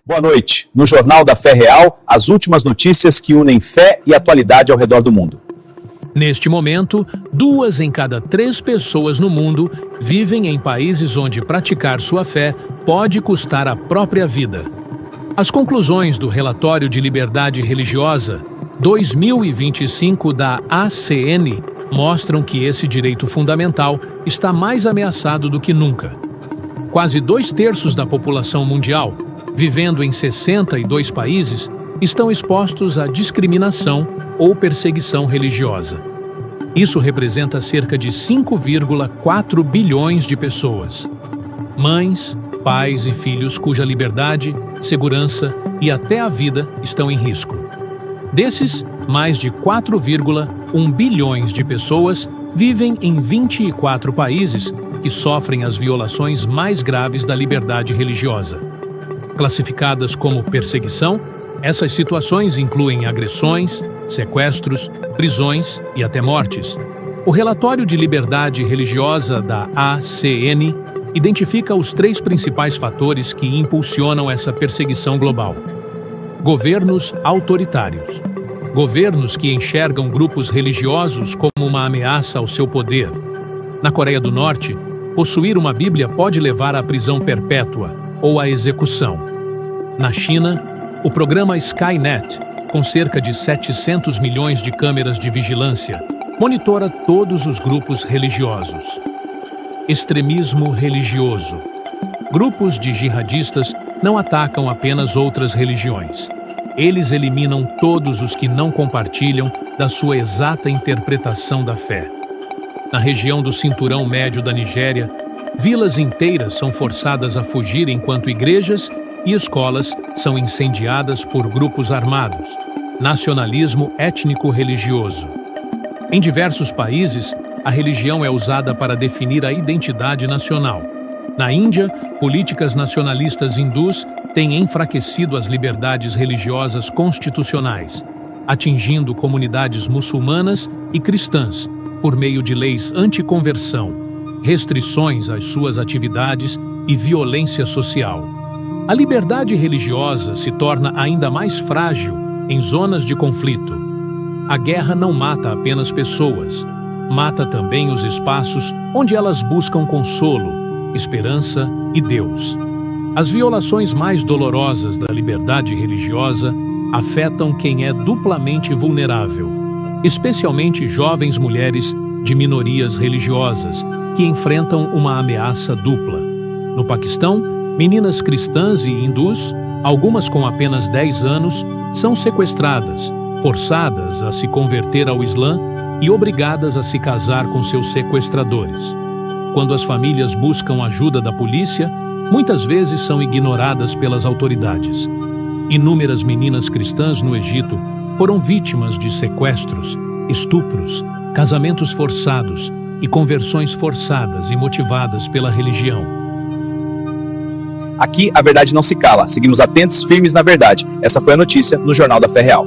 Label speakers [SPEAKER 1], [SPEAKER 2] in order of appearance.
[SPEAKER 1] Boa noite. No Jornal da Fé Real, as últimas notícias que unem fé e atualidade ao redor do mundo.
[SPEAKER 2] Neste momento, 2 em cada 3 pessoas no mundo vivem em países onde praticar sua fé pode custar a própria vida. As conclusões do Relatório de Liberdade Religiosa 2025 da ACN mostram que esse direito fundamental está mais ameaçado do que nunca. Quase 2/3 da população mundial, vivendo em 62 países, estão expostos à discriminação ou perseguição religiosa. Isso representa cerca de 5,4 bilhões de pessoas. Mães, pais e filhos cuja liberdade, segurança e até a vida estão em risco. Desses, mais de 4,1 bilhões de pessoas vivem em 24 países que sofrem as violações mais graves da liberdade religiosa. Classificadas como perseguição, essas situações incluem agressões, sequestros, prisões e até mortes. O Relatório de Liberdade Religiosa da ACN identifica os 3 principais fatores que impulsionam essa perseguição global. Governos autoritários. Governos que enxergam grupos religiosos como uma ameaça ao seu poder. Na Coreia do Norte, possuir uma Bíblia pode levar à prisão perpétua ou à execução. Na China, o programa Skynet, com cerca de 700 milhões de câmeras de vigilância, monitora todos os grupos religiosos. Extremismo religioso. Grupos de jihadistas não atacam apenas outras religiões. Eles eliminam todos os que não compartilham da sua exata interpretação da fé. Na região do Cinturão Médio da Nigéria, vilas inteiras são forçadas a fugir enquanto igrejas e escolas são incendiadas por grupos armados. Nacionalismo étnico-religioso. Em diversos países, a religião é usada para definir a identidade nacional. Na Índia, políticas nacionalistas hindus têm enfraquecido as liberdades religiosas constitucionais, atingindo comunidades muçulmanas e cristãs por meio de leis anticonversão, restrições às suas atividades e violência social. A liberdade religiosa se torna ainda mais frágil em zonas de conflito. A guerra não mata apenas pessoas, mata também os espaços onde elas buscam consolo, esperança e Deus. As violações mais dolorosas da liberdade religiosa afetam quem é duplamente vulnerável, especialmente jovens mulheres de minorias religiosas que enfrentam uma ameaça dupla. No Paquistão, meninas cristãs e hindus, algumas com apenas 10 anos, são sequestradas, forçadas a se converter ao Islã e obrigadas a se casar com seus sequestradores. Quando as famílias buscam ajuda da polícia, muitas vezes são ignoradas pelas autoridades. Inúmeras meninas cristãs no Egito foram vítimas de sequestros, estupros, casamentos forçados e conversões forçadas e motivadas pela religião.
[SPEAKER 1] Aqui a verdade não se cala. Seguimos atentos, firmes na verdade. Essa foi a notícia no Jornal da Fé Real.